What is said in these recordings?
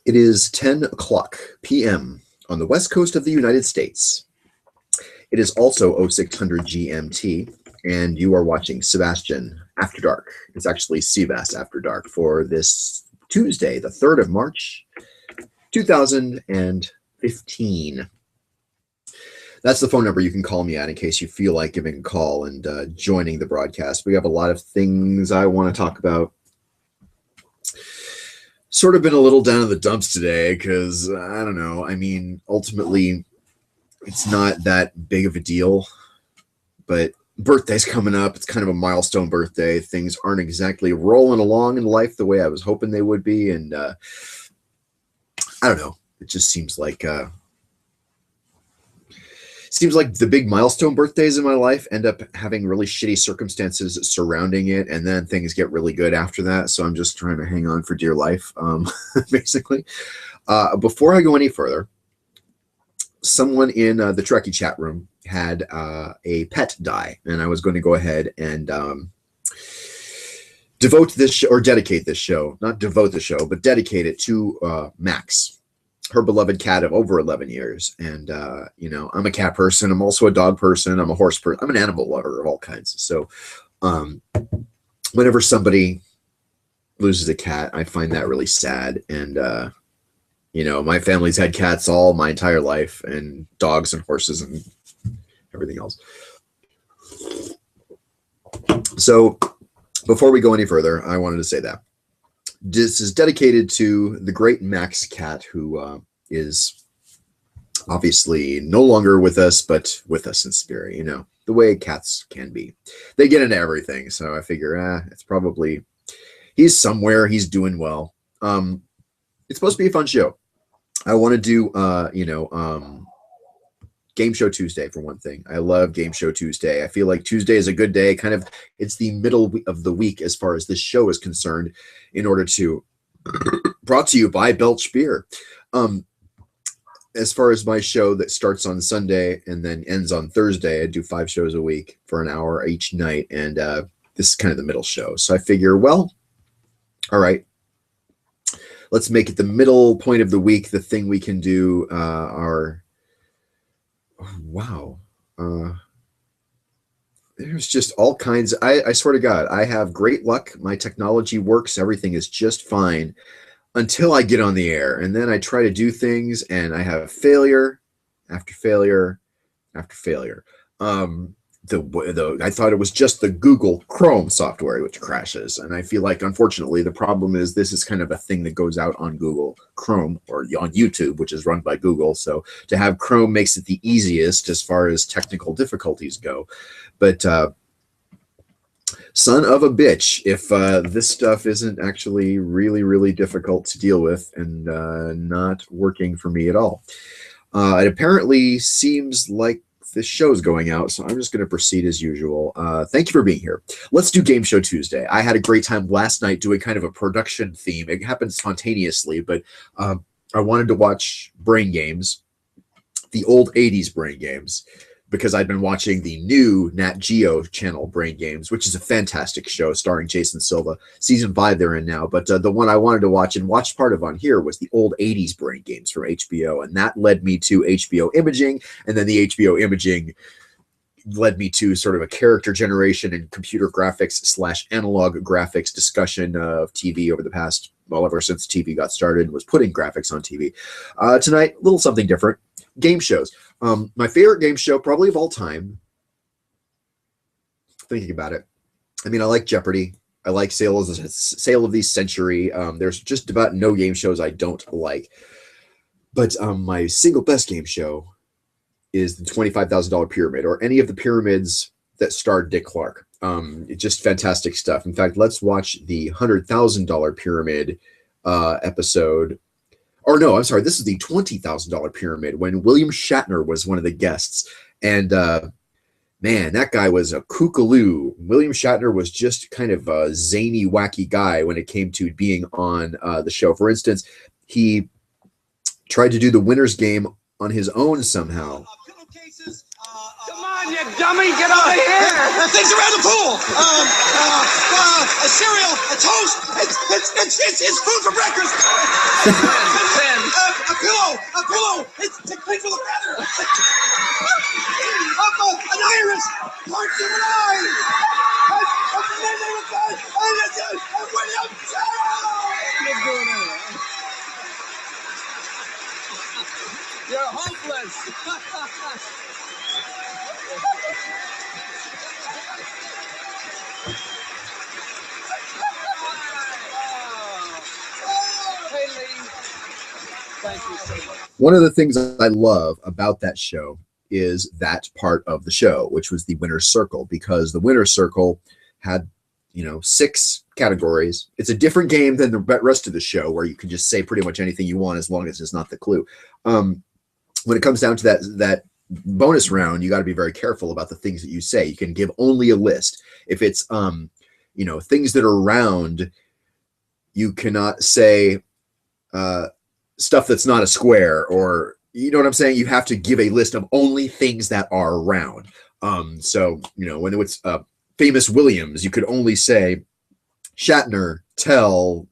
It is 10 o'clock p.m. on the west coast of the United States. It is also 0600 GMT, and you are watching Sebastian After Dark. It's actually cBas After Dark for this Tuesday, the 3rd of March, 2015. That's the phone number you can call me at in case you feel like giving a call and joining the broadcast. We have a lot of things I want to talk about. Sort of been a little down in the dumps today because, I don't know, I mean, ultimately, it's not that big of a deal, but birthday's coming up. It's kind of a milestone birthday. Things aren't exactly rolling along in life the way I was hoping they would be, and I don't know. It just seems like the big milestone birthdays in my life end up having really shitty circumstances surrounding it, and then things get really good after that. So I'm just trying to hang on for dear life, basically. Before I go any further, someone in the Trekkie chat room had a pet die, and I was going to go ahead and dedicate this show, not devote the show, but dedicate it to Max, her beloved cat of over 11 years. And, you know, I'm a cat person. I'm also a dog person. I'm a horse person. I'm an animal lover of all kinds. So whenever somebody loses a cat, I find that really sad. And, you know, my family's had cats all my entire life, and dogs and horses and everything else. So before we go any further, I wanted to say that this is dedicated to the great Max cat, who is obviously no longer with us, but with us in spirit, you know, the way cats can be. They get into everything, so I figure, it's probably, he's somewhere, he's doing well. It's supposed to be a fun show. I want to do, Game Show Tuesday, for one thing. I love Game Show Tuesday. I feel like Tuesday is a good day. Kind of, it's the middle of the week as far as this show is concerned, in order to, brought to you by Belch Beer. As far as my show that starts on Sunday and then ends on Thursday, I do 5 shows a week for an hour each night, and this is kind of the middle show. So I figure, well, all right, let's make it the middle point of the week, the thing we can do there's just all kinds. I swear to God, I have great luck. My technology works. Everything is just fine until I get on the air. And then I try to do things, and I have failure after failure after failure. I thought it was just the Google Chrome software which crashes, and I feel like, unfortunately, the problem is this is kind of a thing that goes out on Google Chrome, or on YouTube, which is run by Google. So to have Chrome makes it the easiest as far as technical difficulties go. But son of a bitch, if this stuff isn't actually really, really difficult to deal with and not working for me at all. It apparently seems like this show's going out, so I'm just going to proceed as usual. Thank you for being here. Let's do Game Show Tuesday. I had a great time last night doing kind of a production theme. It happened spontaneously, but I wanted to watch Brain Games, the old 80s Brain Games, because I'd been watching the new Nat Geo channel Brain Games, which is a fantastic show starring Jason Silva. Season 5 they're in now, but the one I wanted to watch and watched part of on here was the old 80s Brain Games from HBO, and that led me to HBO Imaging, and then the HBO Imaging led me to sort of a character generation and computer graphics / analog graphics discussion of TV over the past, well, ever since TV got started and was putting graphics on TV. Tonight, a little something different. Game shows. My favorite game show, probably of all time, thinking about it, I mean, I like Jeopardy. I like Sale of the Century. There's just about no game shows I don't like. But my single best game show is the $25,000 Pyramid, or any of the pyramids that starred Dick Clark. It's just fantastic stuff. In fact, let's watch the $100,000 Pyramid episode. Or no, I'm sorry, this is the $20,000 Pyramid, when William Shatner was one of the guests. And man, that guy was a kookaloo. William Shatner was just kind of a zany, wacky guy when it came to being on the show. For instance, he tried to do the winner's game on his own somehow. Come on, you dummy, get over here! Things around the pool! A cereal, a toast, it's food for breakfast! A pillow, it's clean for the feather! An iris, parts of an eye! You're hopeless! Thank you so much. One of the things I love about that show is that part of the show, which was the winner's circle, because the winner's circle had, 6 categories. It's a different game than the rest of the show, where you can just say pretty much anything you want as long as it's not the clue. When it comes down to that bonus round, you got to be very careful about the things that you say. You can give only a list. If it's things that are round, you cannot say stuff that's not a square, or you know what I'm saying? You have to give a list of only things that are round. So when it was famous Williams, you could only say Shatner, Tell,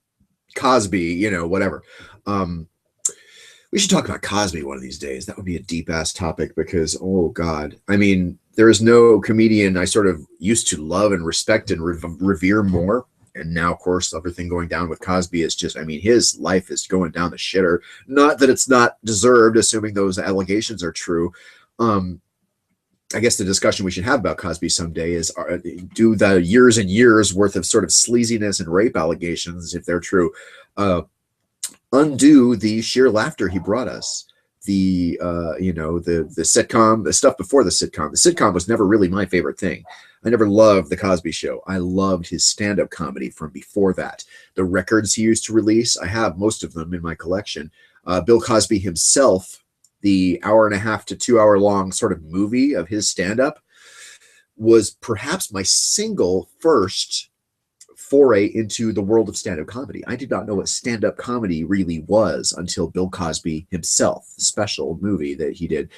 Cosby, whatever. We should talk about Cosby one of these days. That would be a deep ass topic, because, oh God, I mean, there is no comedian I sort of used to love and respect and revere more. And now, of course, everything going down with Cosby is just, I mean, his life is going down the shitter. Not that it's not deserved, assuming those allegations are true. I guess the discussion we should have about Cosby someday is, do the years and years worth of sort of sleaziness and rape allegations, if they're true, undo the sheer laughter he brought us? The sitcom, the stuff before the sitcom. The sitcom was never really my favorite thing. I never loved the Cosby Show. I loved his stand-up comedy from before that. The records he used to release, I have most of them in my collection. Bill Cosby himself, the 1.5 to 2 hour long sort of movie of his stand-up, was perhaps my single first foray into the world of stand-up comedy. I did not know what stand-up comedy really was until Bill Cosby himself, the special movie that he did.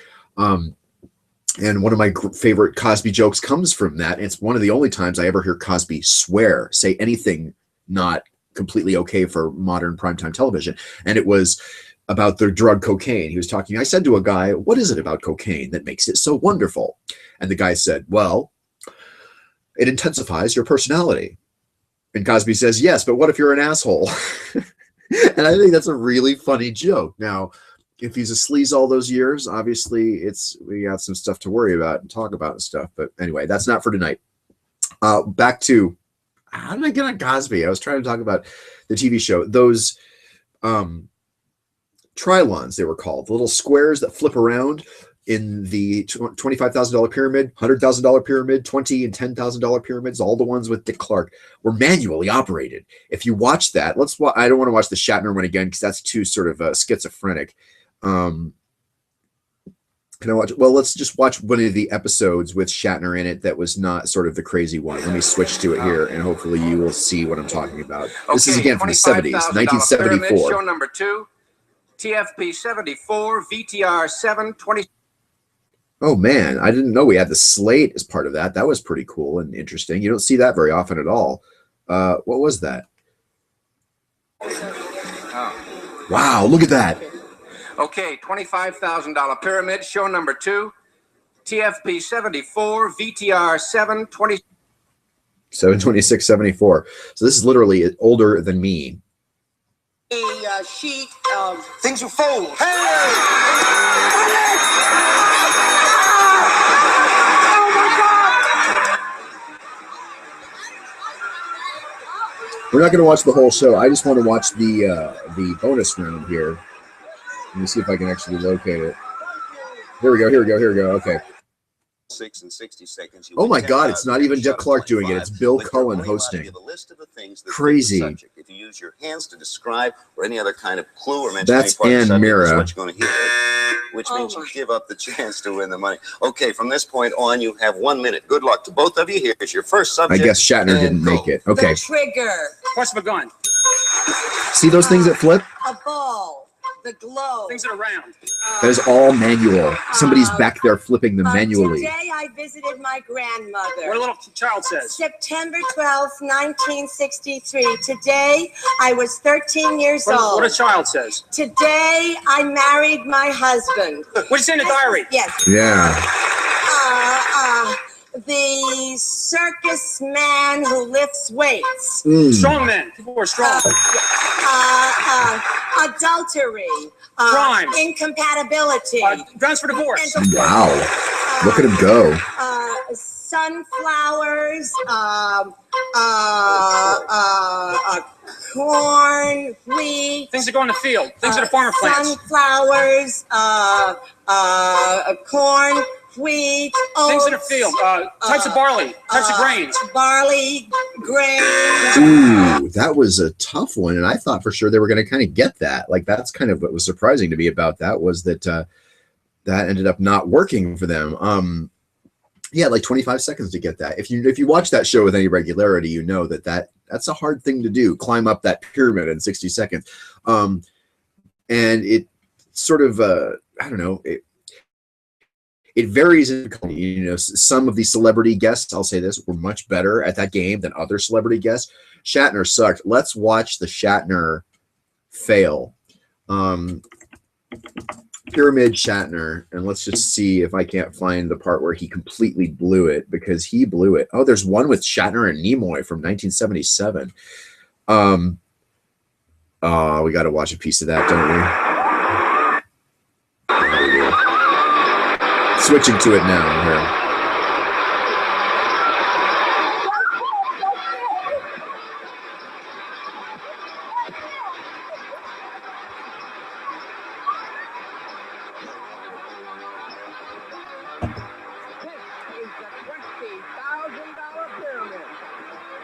And one of my favorite Cosby jokes comes from that. It's one of the only times I ever hear Cosby swear, say anything not completely okay for modern primetime television. And it was about the drug cocaine. He was talking, I said to a guy, what is it about cocaine that makes it so wonderful? And the guy said, well, it intensifies your personality. And Cosby says, yes, but what if you're an asshole? And I think that's a really funny joke. Now, if he's a sleaze all those years, obviously we got some stuff to worry about and talk about and stuff. But anyway, that's not for tonight. Back to, how did I get on Cosby? I was trying to talk about the TV show. Those trilons, they were called, the little squares that flip around in the $25,000 pyramid, $100,000 pyramid, $20,000 and $10,000 pyramids, all the ones with Dick Clark, were manually operated. If you watch that, I don't want to watch the Shatner one again, because that's too sort of schizophrenic. Can I watch? Well, let's just watch one of the episodes with Shatner in it that was not sort of the crazy one. Let me switch to it here, and hopefully you will see what I'm talking about. Okay, this is again from the 70s, 1974. Pyramid, show number 2, TFP 74, VTR 720. Oh man, I didn't know we had the slate as part of that. That was pretty cool and interesting. You don't see that very often at all. What was that? Oh. Wow, look at that. Okay, $25,000 pyramid, show number 2, TFP 74, VTR 720. 726.74. So this is literally older than me. A sheet of things you fold. We're not going to watch the whole show. I just want to watch the bonus round here. Let me see if I can actually locate it. Here we go. Okay. 6 and 60 seconds. Oh my God, it's not even Dick Clark doing it. It's Bill Cullen hosting. Crazy. If you use your hands to describe or any other kind of clue or mention that's any part Ann of the subject, Mira. is what you're going to hear, which means you give up the chance to win the money. Okay, from this point on, you have 1 minute. Good luck to both of you. Here's your first subject. I guess Shatner didn't make it. Okay. The trigger. What's the gun? See those things that flip? A ball. the globe. Things that are round. That is all manual. Somebody's back there flipping them manually. Today I visited my grandmother. What a little child says. September 12th, 1963. Today I was 13 years old. What a child says. Today I married my husband. What'd you say in the diary? Yes. Yeah. The circus man who lifts weights. Strong men. People who are strong. Adultery. Crime. Incompatibility. Grounds for divorce. Wow. Look at him go. Sunflowers. Corn, wheat. Things that go in the field. Things that a farmer plants. Sunflowers. Corn. Wheat, oats, things in a field, types of barley, types of grains. Barley, grains. Ooh, that was a tough one, and I thought for sure they were going to kind of get that. Like, that's kind of what was surprising to me about that, was that that ended up not working for them. Yeah, like 25 seconds to get that. If you watch that show with any regularity, you know that's a hard thing to do. Climb up that pyramid in 60 seconds, and it sort of I don't know. It varies in, you know, some of the celebrity guests, I'll say this, were much better at that game than other celebrity guests. Shatner sucked. Let's watch the Shatner fail. Pyramid Shatner, and let's just see if I can't find the part where he completely blew it, because he blew it. Oh, there's one with Shatner and Nimoy from 1977. Oh, we got to watch a piece of that, don't we? Switching to it now here.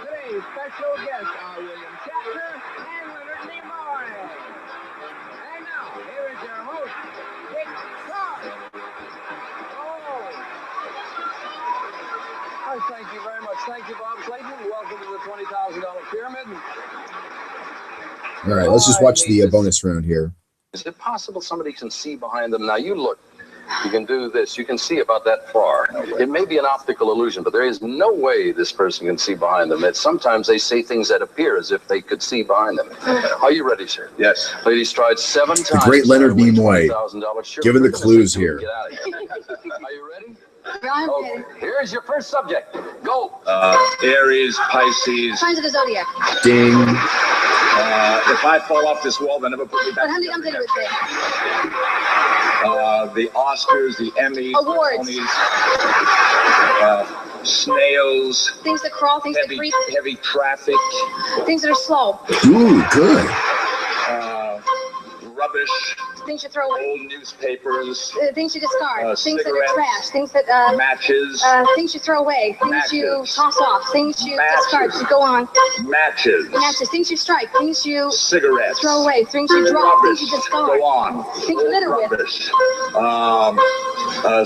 Today's special guests are William Shatner and Leonard Nimoy. And now, here is your host, Dick Clark. Thank you very much. Thank you, Bob Clayton. Welcome to the $20,000 pyramid. All right, let's just watch the bonus round here. Is it possible somebody can see behind them? Now, you look. You can do this. You can see about that far. It may be an optical illusion, but there is no way this person can see behind them. Sometimes they say things that appear as if they could see behind them. Are you ready, sir? Yes. Ladies, tried 7 times. The great Leonard Nimoy, given the clues here. Are you ready? I'm ready. Here's your first subject. Go. Aries, Pisces. Signs of the zodiac. Ding. If I fall off this wall, then never put me back. But Humpty Dumpty would say. The Oscars, the Emmys, Awards. the Tonys, snails. Things that crawl, things that creep. Heavy traffic. Things that are slow. Ooh, good. Rubbish. Things you throw away. Old newspapers. Things you discard. Things that cigarettes, are trash. Things that matches. things you throw away. Things you Matches. toss off. Things you Matches. discard. You go on. Matches. Matches. Things you strike. Things you Cigarettes. throw away. Things you drop. Rubbish. Things you discard. Go on. Things you litter with. Rubbish.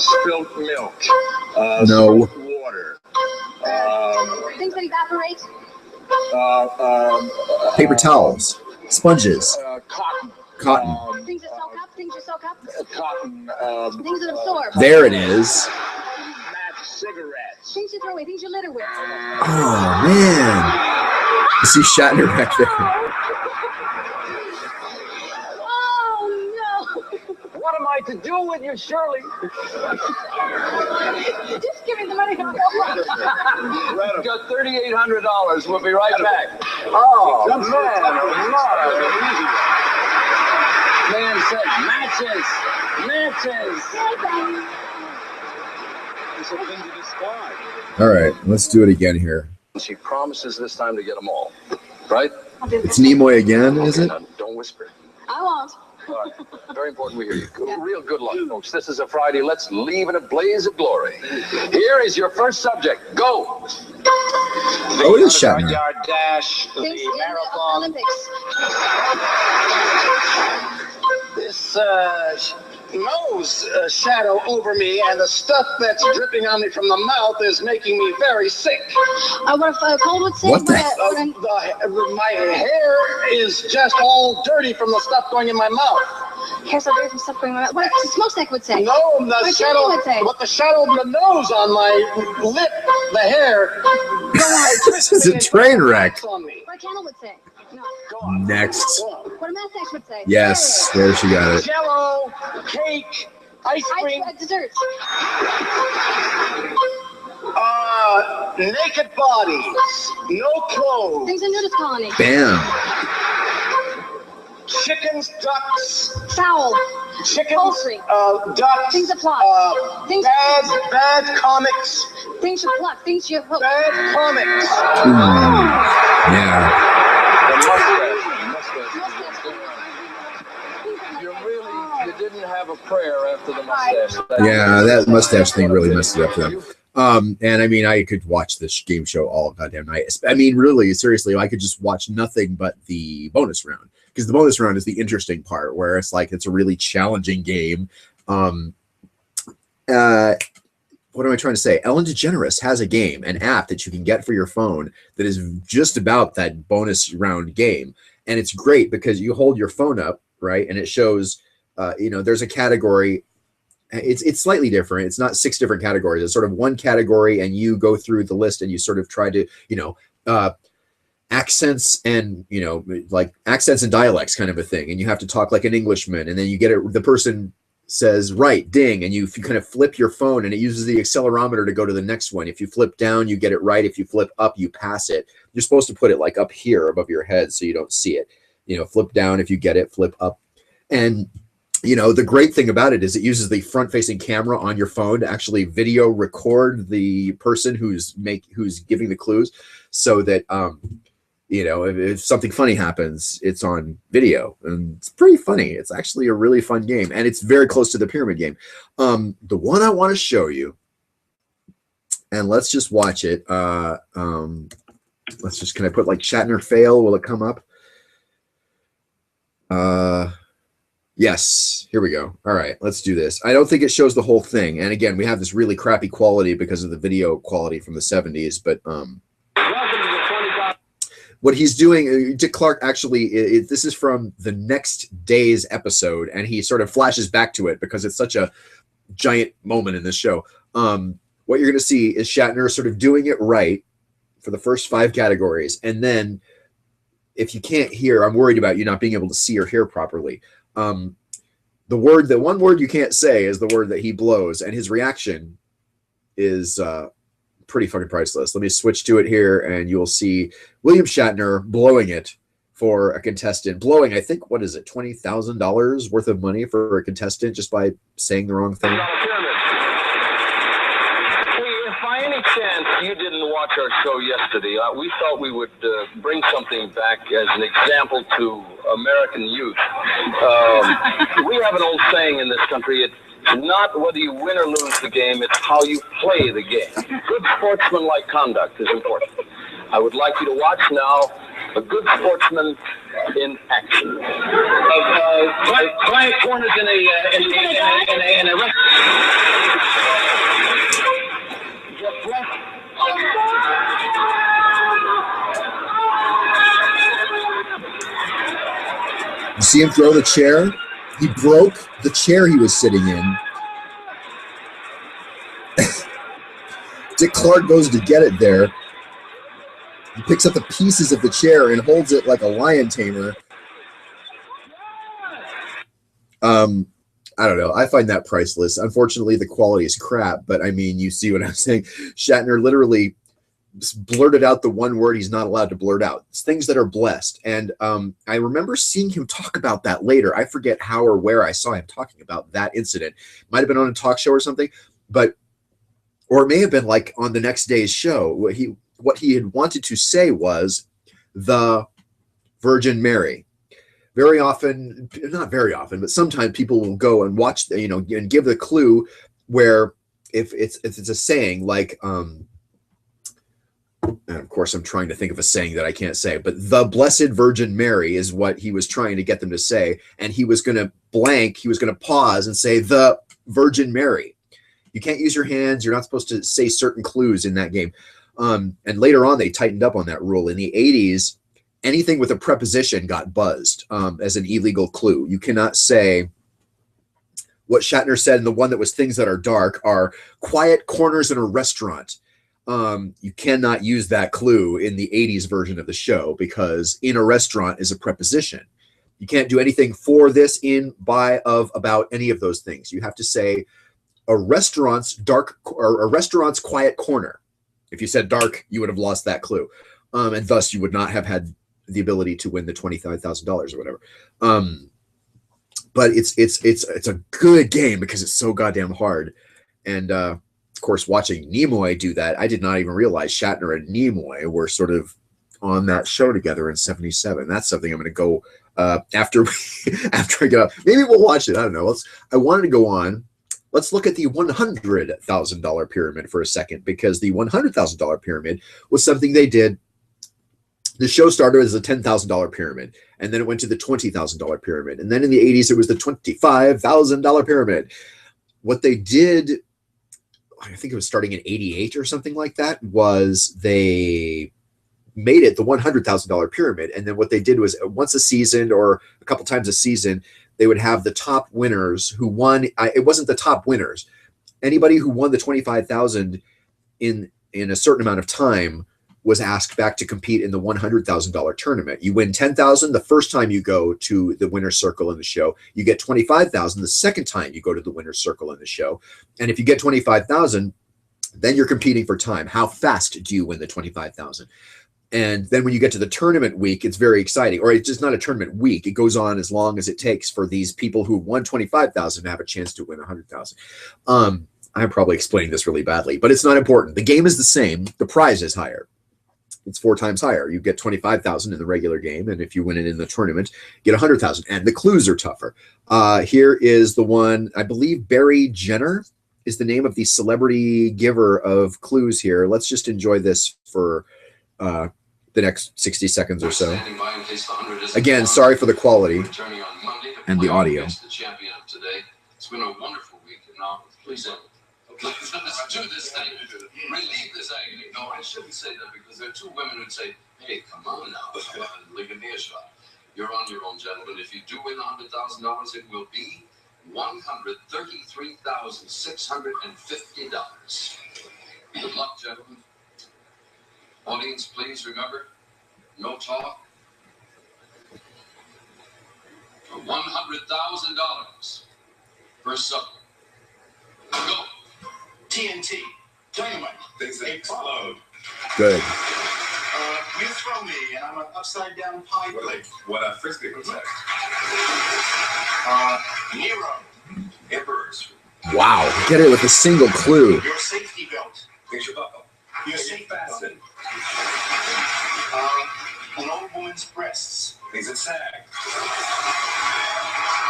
Spilt milk. No. Spilt water. Things that evaporate. Paper towels, sponges, Cotton. cotton. Things that soak up. Things you soak up. Cotton. Things that absorb. There it is. Match cigarettes. Things you throw away. Things you litter with. Oh, man. You see Shatner back there. Oh no! What am I to do with you, Shirley? Just give me the money. You've got $3,800. We'll be right back. Oh, Man said matches. Matches. It's a thing to discard. All right, let's do it again here. She promises this time to get them all. Right? It's Nimoy again, is it? Now, don't whisper. I won't. All right. Very important we hear you. Real good luck, folks. This is a Friday. Let's leave in a blaze of glory. Here is your first subject. Go. Oh, it is Shatner. Yard dash. Things The in the marathon. Olympics. This nose shadow over me, and the stuff that's dripping on me from the mouth is making me very sick. What a cold would say. What the- My hair is just all dirty from the stuff going in my mouth. Hair so dirty from stuff going on. What a smokestack would say. No, What the a shadow. would say. What the shadow of the nose on my lip, the hair. This is a train wreck. On me. What a candle would say. No. Go on. Next. Go on. What a mustache would say. Yes, there she got it. Jello, cake, ice cream, Desserts. naked bodies, no clothes, Things in nudist colony. Bam. chickens, ducks, Foul. chickens, Poultry. ducks, Things that fly. Things- bad comics, Things you pluck. Things you hook. bad comics. Yeah. You didn't have a prayer after the mustache. Yeah, that mustache thing really messed it up for them. And I mean, I could watch this game show all goddamn night. I mean, really, seriously, I could just watch nothing but the bonus round, because the bonus round is the interesting part, where it's like it's a really challenging game. What am I trying to say? Ellen DeGeneres has a game, an app that you can get for your phone that is just about that bonus round game, and it's great because you hold your phone up, right, and it shows, there's a category. It's slightly different. It's not 6 different categories. It's sort of one category, and you go through the list and you sort of try to, accents and, like accents and dialects kind of a thing. And you have to talk like an Englishman, and then you get it. The person says, right, ding. And you kind of flip your phone, and it uses the accelerometer to go to the next one. If you flip down, you get it right. If you flip up, you pass it. You're supposed to put it like up here above your head so you don't see it. Flip down if you get it, flip up. And the great thing about it is it uses the front-facing camera on your phone to actually video record the person who's giving the clues, so that if something funny happens, it's on video, and it's pretty funny. It's actually a really fun game, and it's very close to the pyramid game. The one I want to show you, and let's just watch it. Can I put like Shatner fail? Will it come up? Yes, here we go. All right, let's do this. I don't think it shows the whole thing. And again, we have this really crappy quality because of the video quality from the 70s. But what he's doing, Dick Clark actually, this is from the next day's episode, and he sort of flashes back to it because it's such a giant moment in this show. What you're going to see is Shatner sort of doing it right for the first 5 categories. And then if you can't hear, I'm worried about you not being able to see or hear properly. The one word you can't say is the word that he blows, and his reaction is pretty fucking priceless. Let me switch to it here, and you'll see William Shatner blowing it for a contestant. Blowing, I think, what is it, $20,000 worth of money for a contestant just by saying the wrong thing. If by any chance you didn't watch our show yesterday, we thought we would bring something back as an example to American youth. We have an old saying in this country, it's not whether you win or lose the game, it's how you play the game. Good sportsmanlike conduct is important. I would like you to watch now a good sportsman in action. Quiet corners in a just left. You see him throw the chair? He broke the chair he was sitting in. Dick Clark goes to get it there. He picks up the pieces of the chair and holds it like a lion tamer. I don't know. I find that priceless. Unfortunately, the quality is crap, but I mean, you see what I'm saying. Shatner literally blurted out the one word he's not allowed to blurt out. It's things that are blessed. And I remember seeing him talk about that later. I forget how or where I saw him talking about that incident. Might have been on a talk show or something, or it may have been like on the next day's show. What he had wanted to say was the Virgin Mary. Very often, not very often, but sometimes people will go and watch, and give the clue where if it's a saying like, and of course I'm trying to think of a saying that I can't say, but the Blessed Virgin Mary is what he was trying to get them to say. And he was going to blank, he was going to pause and say the Virgin Mary. You can't use your hands. You're not supposed to say certain clues in that game. And later on, they tightened up on that rule. In the 80s, anything with a preposition got buzzed as an illegal clue. You cannot say what Shatner said, and the one that was things that are dark, are quiet corners in a restaurant. You cannot use that clue in the 80s version of the show because in a restaurant is a preposition. You can't do anything for, this, in, by, of, about, any of those things. You have to say a restaurant's dark or a restaurant's quiet corner. If you said dark, you would have lost that clue. And thus you would not have had the ability to win the $25,000 or whatever. But it's a good game because it's so goddamn hard. And of course, watching Nimoy do that, I did not even realize Shatner and Nimoy were sort of on that show together in '77. That's something I'm going to go after I get up. Maybe we'll watch it. I don't know. I wanted to go on. Let's look at the $100,000 pyramid for a second, because the $100,000 pyramid was something they did. The show started as a $10,000 pyramid, and then it went to the $20,000 pyramid. And then in the 80s, it was the $25,000 pyramid. What they did, I think it was starting in 88 or something like that, was they made it the $100,000 pyramid. And then what they did was once a season or a couple times a season, they would have the top winners who won. It wasn't the top winners. Anybody who won the $25,000 in a certain amount of time was asked back to compete in the $100,000 tournament. You win $10,000 the first time you go to the winner's circle in the show. You get $25,000 the second time you go to the winner's circle in the show. And if you get $25,000, then you're competing for time. How fast do you win the $25,000? And then when you get to the tournament week, it's very exciting. Or it's just not a tournament week. It goes on as long as it takes for these people who won $25,000 to have a chance to win $100,000. I'm probably explaining this really badly, but it's not important. The game is the same. The prize is higher. It's 4 times higher. You get $25,000 in the regular game, and if you win it in the tournament, you get $100,000. And the clues are tougher. Here is the one, I believe Barry Jenner is the name of the celebrity giver of clues here. Let's just enjoy this for the next 60 seconds or so. Again, sorry for the quality and the audio. It's been a wonderful week. Now, please let's do this thing. Relieve this agony. No, I shouldn't say that, because there are 2 women who'd say, hey, come on now, leave an earshot. You're on your own, gentlemen. If you do win $100,000, it will be $133,650. Good luck, gentlemen. Audience, please remember, no talk. For $100,000 for supper. Go. TNT. Dynamite. Things that explode. Good. You throw me, and I'm an upside-down pie plate. Like what a frisbee would say. Nero. Emperors. Wow. Get it with a single clue. Your safety belt. Things your buckle. Your safety belt. An old woman's breasts. Things that sag.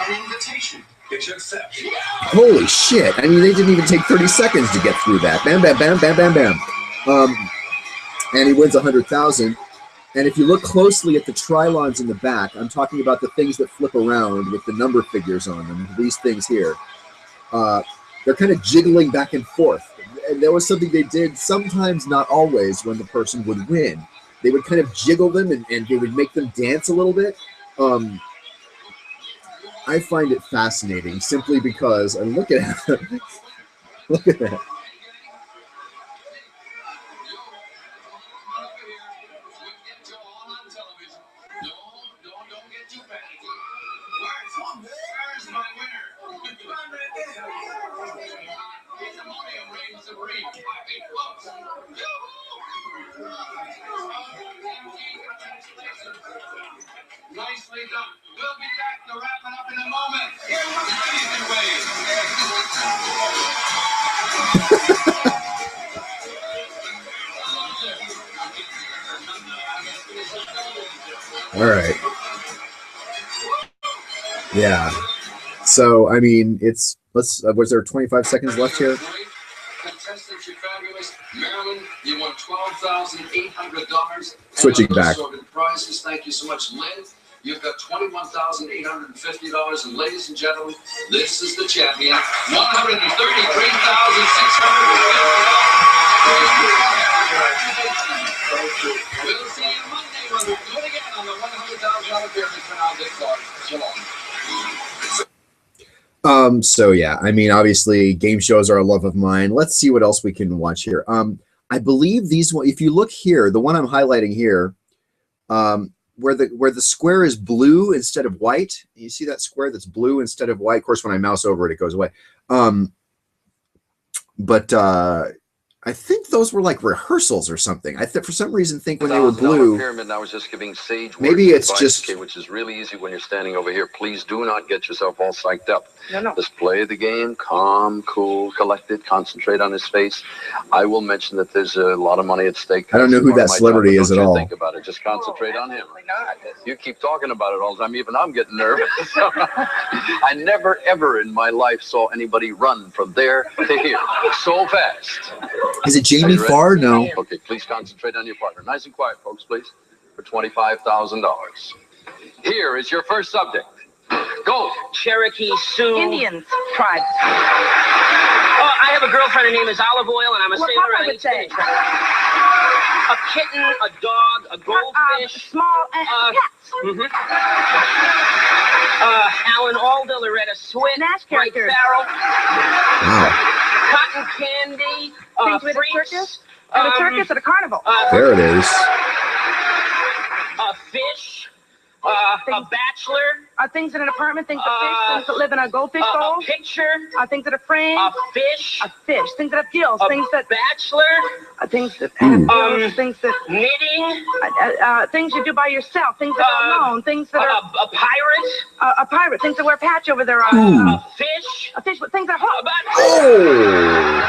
An invitation. Get your accept. Holy shit. I mean, they didn't even take 30 seconds to get through that. Bam, bam, bam, bam, bam, bam. And he wins $100,000. And if you look closely at the trilons in the back, I'm talking about the things that flip around with the number figures on them, these things here. They're kind of jiggling back and forth. And there was something they did, sometimes, not always, when the person would win. They would kind of jiggle them, and they would make them dance a little bit. I find it fascinating simply because, and look at it. Look at that. Nicely done. We'll be back to wrap it up in a moment. All right. Yeah. So, I mean, was there 25 seconds left here? Contestants, you're fabulous. Marilyn, you won $12,800. Switching back. Prizes. Thank you so much, Lynn. You've got $21,850. And ladies and gentlemen, this is the champion. $133,650. We'll see you Monday when we do it again on the $100,000 pyramid for now. This far. So long. So yeah, I mean, obviously game shows are a love of mine. Let's see what else we can watch here. I believe these one, if you look here, the one I'm highlighting here, where the square is blue instead of white. You see that square that's blue instead of white? Of course, when I mouse over it, it goes away. But I think those were like rehearsals or something. For some reason think when they were blue. Pyramid, I was just giving sage maybe it's just which is really easy when you're standing over here. Please do not get yourself all psyched up. No. Just play the game, calm, cool, collected, concentrate on his face. I will mention that there's a lot of money at stake. I don't know who that celebrity is at all. Think about it. Just concentrate on him. You keep talking about it all the time. Even I'm getting nervous. I never, ever in my life saw anybody run from there to here so fast. Is it Jamie Farr? No. Okay, please concentrate on your partner. Nice and quiet, folks, please. For $25,000. Here is your first subject. Go. Cherokee Sioux. Indians. Tribe. Oh, I have a girlfriend. Her name is Olive Oil, and I'm a What sailor. Papa And I would eat say. spinach. A kitten, a dog, a goldfish. Small cats. Alan Alda, Loretta Swit, Nash Mike characters. Farrell, Wow. Cotton Candy, Things with a Freaks, circus? At a circus, at a carnival. There it is. a fish, a bachelor, Things in an apartment, things that fish, things that live in a goldfish a bowl. picture, Things that are framed. a fish, A fish. Things that have gills. a Things that bachelor, things that have gills. Things that knitting, things you do by yourself. Things that are known. Things that are a pirate, a pirate. Things that wear a patch over their eyes. a fish, A fish with things that hook. Oh.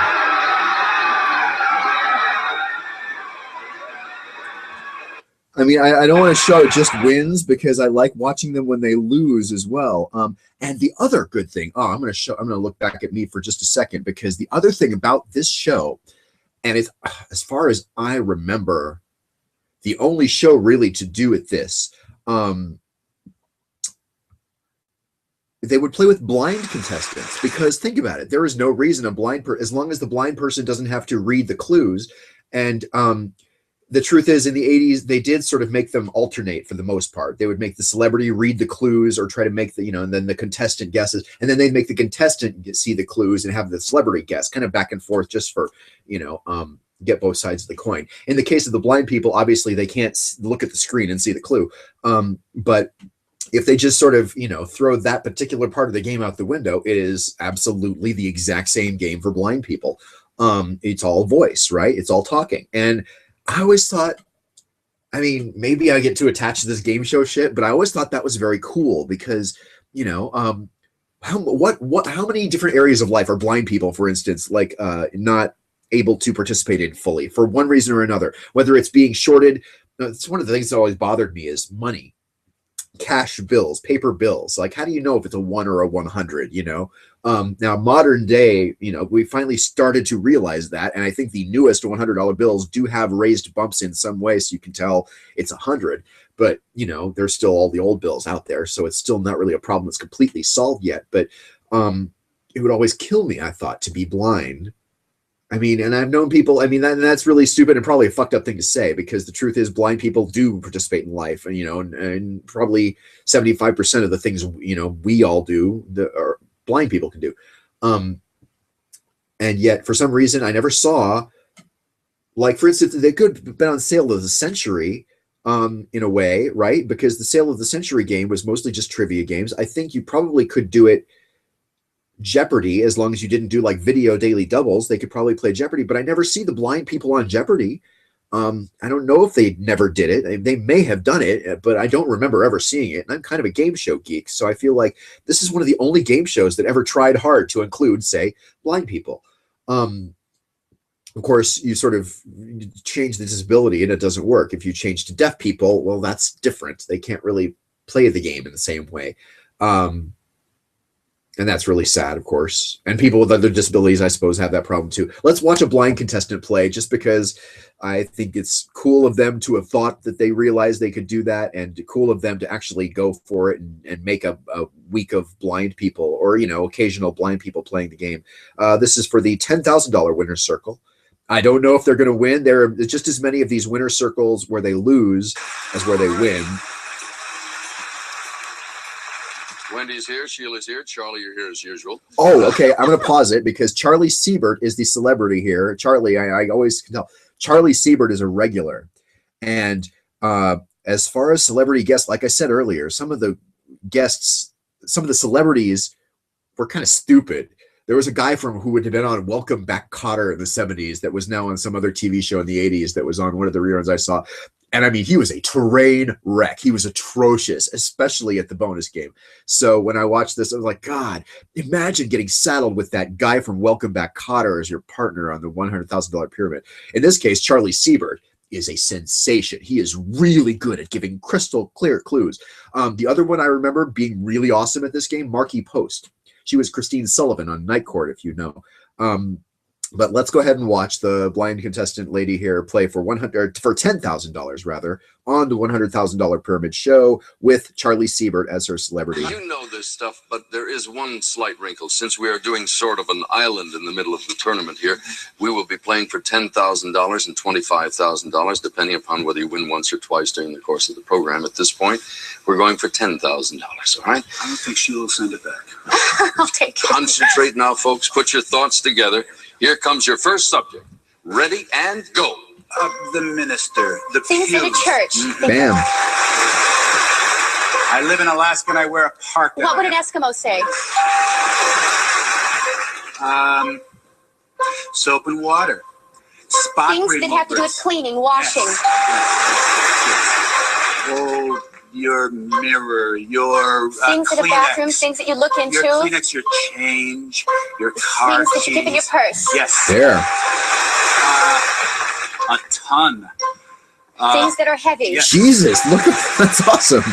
I mean, I don't want to show just wins because I like watching them when they lose as well. And the other good thing, I'm going to look back at me for just a second, because the other thing about this show, and it's, as far as I remember, the only show really to do with this, they would play with blind contestants, because think about it, there is no reason a blind person, as long as the blind person doesn't have to read the clues. And the truth is, in the 80s, they did sort of make them alternate for the most part. They would make the celebrity read the clues or try to make the, and then the contestant guesses, and then they'd make the contestant see the clues and have the celebrity guess, kind of back and forth, just for, get both sides of the coin. In the case of the blind people, obviously they can't look at the screen and see the clue. But if they just sort of, throw that particular part of the game out the window, it is absolutely the exact same game for blind people. It's all voice, right? It's all talking. And I always thought, I mean, maybe I get too attached to this game show shit, but I always thought that was very cool because, how many different areas of life are blind people, for instance, like not able to participate in fully for one reason or another, whether it's being shorted. It's one of the things that always bothered me is money, cash bills, paper bills. Like, how do you know if it's a 1 or a 100, Now, modern day, we finally started to realize that. And I think the newest $100 bills do have raised bumps in some way, so you can tell it's 100. But, there's still all the old bills out there. So it's still not really a problem that's completely solved yet. But it would always kill me, I thought, to be blind. I mean, and I've known people, I mean, that's really stupid and probably a fucked up thing to say, because the truth is blind people do participate in life, and, and probably 75% of the things, we all do, or blind people can do. And yet, for some reason, I never saw, like, for instance, they could have been on Sale of the Century, in a way, right? Because the Sale of the Century game was mostly just trivia games. I think you probably could do it Jeopardy, as long as you didn't do like video daily doubles. They could probably play Jeopardy, but I never see the blind people on Jeopardy. I don't know if they never did it. They may have done it, but I don't remember ever seeing it. And I'm kind of a game show geek, so I feel like this is one of the only game shows that ever tried hard to include, say, blind people. Of course, you sort of change the disability and it doesn't work. If you change to deaf people, well, that's different. They can't really play the game in the same way. And that's really sad, of course. And people with other disabilities, I suppose, have that problem too. Let's watch a blind contestant play, just because I think it's cool of them to have thought that they realized they could do that, and cool of them to actually go for it and make a week of blind people, or, occasional blind people playing the game. This is for the $10,000 winner's circle. I don't know if they're going to win. There are just as many of these winner's circles where they lose as where they win. Wendy's here, Sheila's here, Charlie, you're here as usual. Oh, okay. I'm going to pause it because Charlie Siebert is the celebrity here. Charlie, I always can tell. Charlie Siebert is a regular. And as far as celebrity guests, like I said earlier, some of the guests, some of the celebrities were kind of stupid. There was a guy who had been on Welcome Back, Kotter in the 70s that was now on some other TV show in the 80s that was on one of the reruns I saw. And I mean, he was a train wreck. He was atrocious, especially at the bonus game. So when I watched this, I was like, God, imagine getting saddled with that guy from Welcome Back, Kotter as your partner on the $100,000 pyramid. In this case, Charlie Siebert is a sensation. He is really good at giving crystal clear clues. The other one I remember being really awesome at this game, Marky Post. She was Christine Sullivan on Night Court, if you know. But let's go ahead and watch the blind contestant lady here play for $10,000 rather on the $100,000 pyramid show with Charlie Siebert as her celebrity. You know this stuff, but there is one slight wrinkle. Since we are doing sort of an island in the middle of the tournament here, we will be playing for $10,000 and $25,000, depending upon whether you win once or twice during the course of the program. At this point, we're going for $10,000, all right? I don't think she will send it back. I'll take it. Concentrate now, folks. Put your thoughts together. Here comes your first subject. Ready and go. The minister, the Things in a pews. church. Bam. I live in Alaska and I wear a parka. What would an Eskimo say? Soap and water. Spot Things that have to do with removers. cleaning, washing. Yes. Oh, your mirror, your Things in a Kleenex. bathroom, things that you look into. Your Kleenex, your change, your car Things that you keep in your keys. purse. Yes. There. A ton. Things that are heavy. yes. Jesus, look at that's awesome.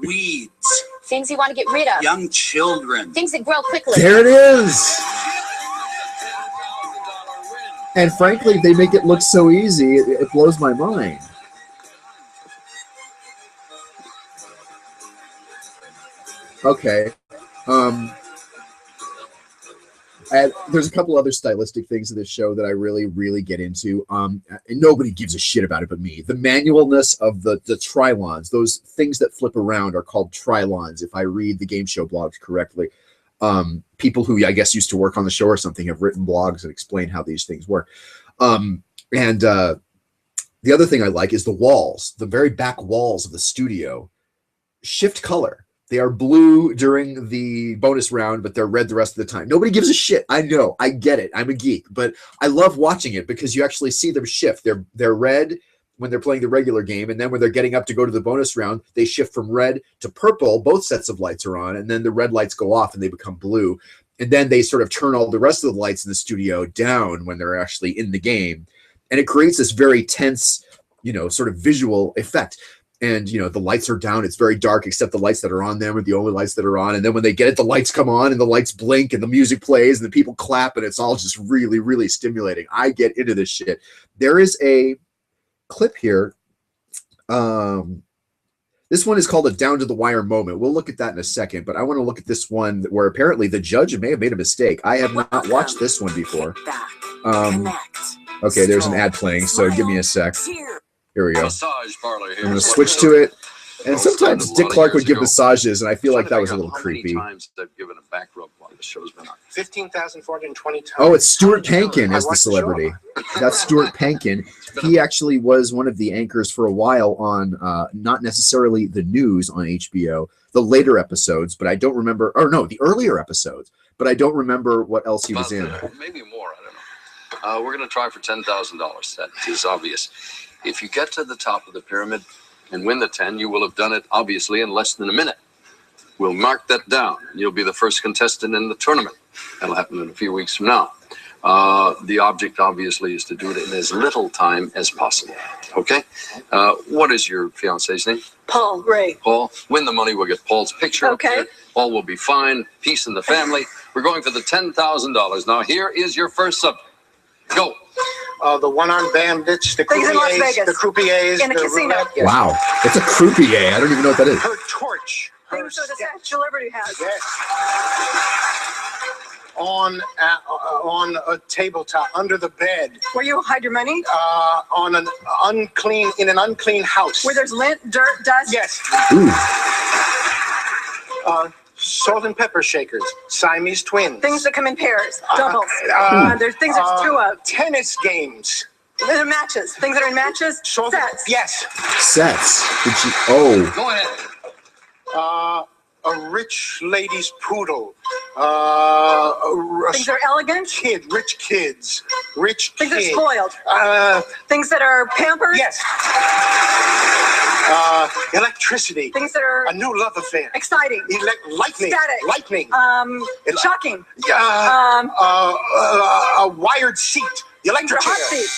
Weeds. Things you want to get rid of. Young children. Things that grow quickly. There it is. And frankly, they make it look so easy, it blows my mind. Okay. There's a couple other stylistic things in this show that I really, really get into. And nobody gives a shit about it but me. The manualness of the trilons, those things that flip around are called trilons, if I read the game show blogs correctly. People who I guess used to work on the show or something have written blogs that explain how these things work. The other thing I like is the walls, the very back walls of the studio shift color. They are blue during the bonus round, but they're red the rest of the time. Nobody gives a shit. I know. I get it. I'm a geek. But I love watching it because you actually see them shift. They're red when they're playing the regular game, and then when they're getting up to go to the bonus round, they shift from red to purple. Both sets of lights are on, and then the red lights go off and they become blue. And then they sort of turn all the rest of the lights in the studio down when they're actually in the game. And it creates this very tense, sort of visual effect. And, the lights are down. It's very dark, except the lights that are on them are the only lights that are on. And then when they get it, the lights come on and the lights blink and the music plays and the people clap. And it's all just really, really stimulating. I get into this shit. There is a clip here. This one is called a down to the wire moment. We'll look at that in a second. But I want to look at this one where apparently the judge may have made a mistake. I have not watched this one before. Okay, there's an ad playing. So give me a sec. Here we go. Massage parlor here. I'm going to switch to it. And sometimes Dick Clark would give massages, and I feel like that was a little creepy. How many times I've given a back rub while the show's been on? 15,420 times. Oh, it's Stuart Pankin as the celebrity. That's Stuart Pankin. He actually was one of the anchors for a while on not necessarily the news on HBO, the later episodes, but I don't remember, or no, the earlier episodes, but I don't remember what else he was in. Maybe more, I don't know. We're going to try for $10,000. That is obvious. If you get to the top of the pyramid and win the 10, you will have done it, obviously, in less than a minute. We'll mark that down. You'll be the first contestant in the tournament. That'll happen in a few weeks from now. The object, obviously, is to do it in as little time as possible. Okay? What is your fiance's name? Paul, Ray. Paul. Win the money. We'll get Paul's picture. Okay. Up here. Paul will be fine. Peace in the family. We're going for the $10,000. Now, here is your first subject. Go. The one-armed bandits, the Things in Las croupiers, Vegas. the croupiers, In a the casino. roulette. Wow. It's a croupier. I don't even know what that is. Her torch. Her Things that a celebrity has. Yes. On a tabletop, under the bed, Where you hide your money? in an unclean house. Where there's lint, dirt, dust? Yes. Ooh. Salt and pepper shakers, Siamese twins. Things that come in pairs, doubles. There's things there's two of. Tennis games. They're matches. Things that are in matches, sets. Yes. Sets. Did she? Oh. Go ahead. A rich lady's poodle. Things that are elegant. Rich kids. Rich Things kids. that are spoiled. Things that are pampered. Yes. Electricity. Things that are a new love affair. Exciting. Lightning. Static. Lightning. Shocking. A wired seat. The electric chair. Hot seat.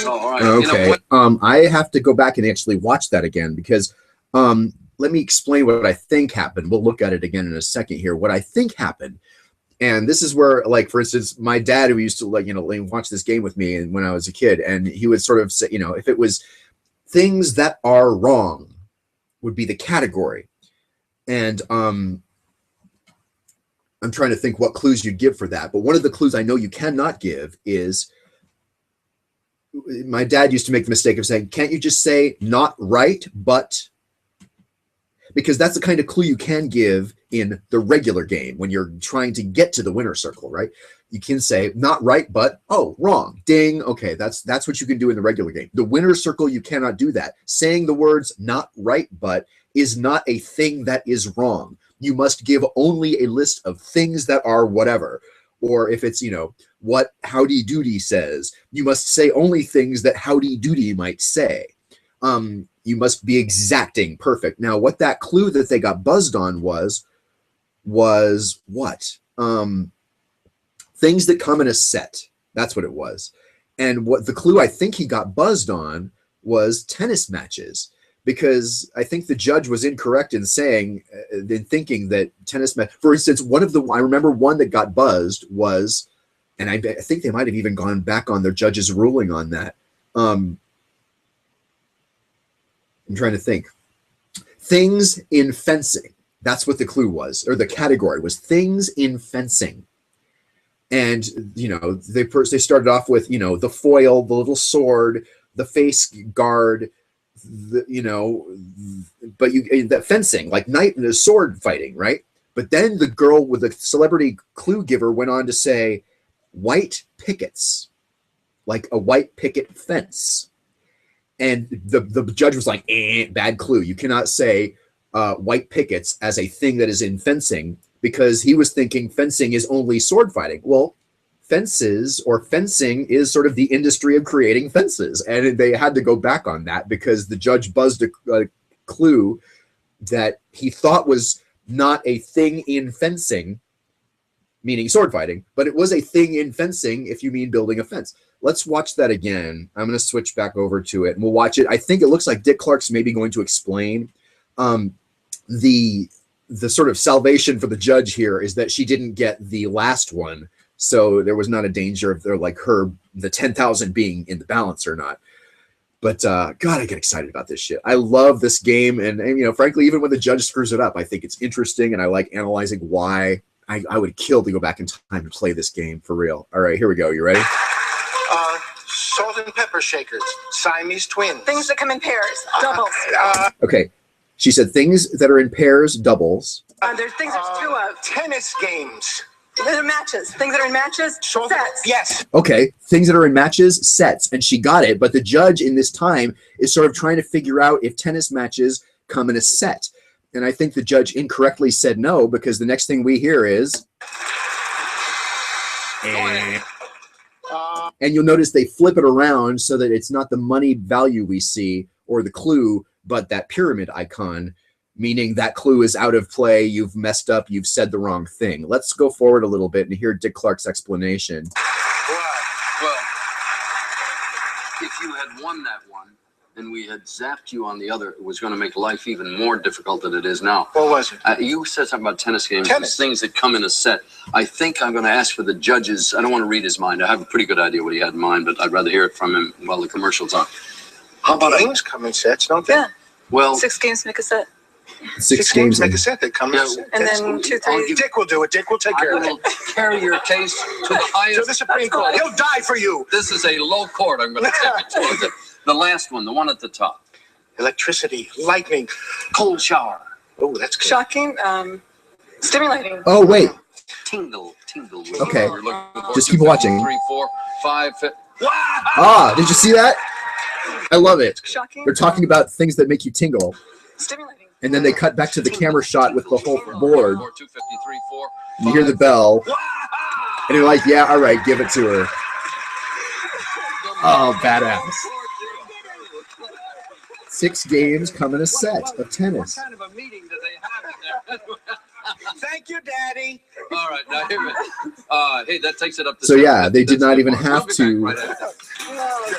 All right. Okay. I have to go back and actually watch that again because let me explain what I think happened. We'll look at it again in a second here. What I think happened, and this is where, like, for instance, my dad, who used to, like, watch this game with me and when I was a kid, and he would sort of say, if it was things that are wrong would be the category. And I'm trying to think what clues you'd give for that. But one of the clues I know you cannot give is, my dad used to make the mistake of saying, can't you just say not right, but... Because that's the kind of clue you can give in the regular game when you're trying to get to the winner's circle, right? You can say not right, but wrong. Ding. Okay, that's what you can do in the regular game. The winner's circle, you cannot do that. Saying the words not right, but is not a thing that is wrong. You must give only a list of things that are whatever. Or if it's, what Howdy Doody says, you must say only things that Howdy Doody might say. You must be exacting. Perfect. Now, what that clue that they got buzzed on was what? Things that come in a set. That's what it was. And what the clue I think he got buzzed on was tennis matches, because I think the judge was incorrect in saying, in thinking that tennis match. For instance, I remember one that got buzzed was, and I think they might have even gone back on their judge's ruling on that. I'm trying to think. Things in fencing. That's what the clue was, or the category was things in fencing. And, they started off with, the foil, the little sword, the face guard, that fencing, like knight and sword fighting, right? But then the girl with the celebrity clue giver went on to say white pickets, like a white picket fence. And the judge was like, bad clue. You cannot say white pickets as a thing that is in fencing, because he was thinking fencing is only sword fighting. Well, fences or fencing is sort of the industry of creating fences. And they had to go back on that because the judge buzzed a clue that he thought was not a thing in fencing, meaning sword fighting, but it was a thing in fencing if you mean building a fence. Let's watch that again. I'm going to switch back over to it and we'll watch it. I think it looks like Dick Clark's maybe going to explain the sort of salvation for the judge here is that she didn't get the last one. So there was not a danger of the 10,000 being in the balance or not. But God, I get excited about this shit. I love this game. And frankly, even when the judge screws it up, I think it's interesting. And I like analyzing why. I would kill to go back in time to play this game for real. All right, here we go. You ready? Salt and pepper shakers, Siamese twins. Things that come in pairs, doubles. Okay. She said things that are in pairs, doubles. There's things there's two of. Tennis games. They're matches. Things that are in matches, sets. Yes. Okay. Things that are in matches, sets. And she got it. But the judge in this time is sort of trying to figure out if tennis matches come in a set. And I think the judge incorrectly said no, because the next thing we hear is... And you'll notice they flip it around so that it's not the money value we see or the clue, but that pyramid icon, meaning that clue is out of play, you've messed up, you've said the wrong thing. Let's go forward a little bit and hear Dick Clark's explanation. Well, if you had won that one and we had zapped you on the other, it was going to make life even more difficult than it is now. What was it? You said something about tennis games, things that come in a set. I think I'm going to ask for the judges. I don't want to read his mind. I have a pretty good idea what he had in mind, but I'd rather hear it from him while the commercial's on. How about games come in sets, don't they? Yeah. Well, 6 games make a set. Six games make a set. They come in a set. And then 2, 3. Dick will do it. Dick will take care of it. I will carry your case to the highest. To the Supreme Court. He'll die for you. This is a low court. I'm going to take it to. The last one, the one at the top. Electricity, lightning, cold shower. Oh, that's good. Shocking. Stimulating. Oh, wait. Tingle. Okay. We're looking for Just keep watching. 3, 4, 5. Ah, did you see that? I love it. Shocking. They're talking about things that make you tingle. Stimulating. And then they cut back to the camera shot with the whole board. 253, 4. You hear the bell. And you're like, yeah, all right, give it to her. Oh, badass. 6 games come in a set of tennis. What kind of a meeting do they have in there? Thank you, Daddy. All right, now here hey, that takes it up to So yeah, they did not even have to.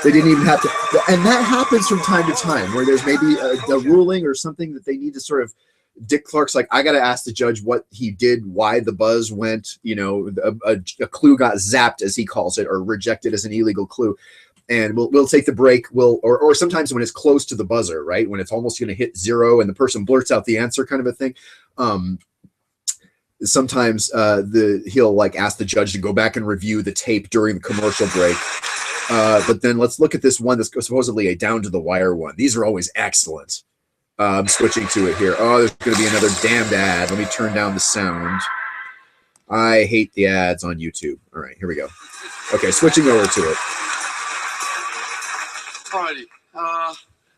They didn't even have to. And that happens from time to time where there's maybe a ruling or something that they need to sort of. Dick Clark's like, I got to ask the judge what he did, why the buzz went, you know, a clue got zapped, as he calls it, or rejected as an illegal clue. And we'll take the break. Or sometimes when it's close to the buzzer, right? When it's almost going to hit 0 and the person blurts out the answer kind of a thing. Sometimes he'll like ask the judge to go back and review the tape during the commercial break. But then let's look at this one that's supposedly a down to the wire one. These are always excellent. I'm switching to it here. Oh, there's going to be another damned ad. Let me turn down the sound. I hate the ads on YouTube. All right, here we go. Okay, switching over to it. All righty.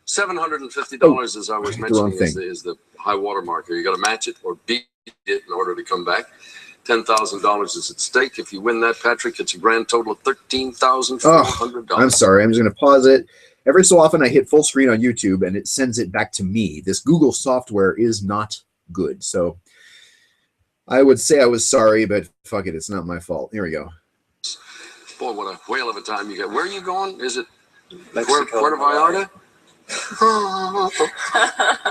$750, as I was mentioning, is the high water mark here. You got to match it or beat it in order to come back. $10,000 is at stake. If you win that, Patrick, it's a grand total of $13,400. I'm sorry. I'm just going to pause it. Every so often I hit full screen on YouTube and it sends it back to me. This Google software is not good. So I would say I was sorry, but fuck it. It's not my fault. Here we go. Boy, what a whale of a time you get. Where are you going? Is it Puerto Vallarta?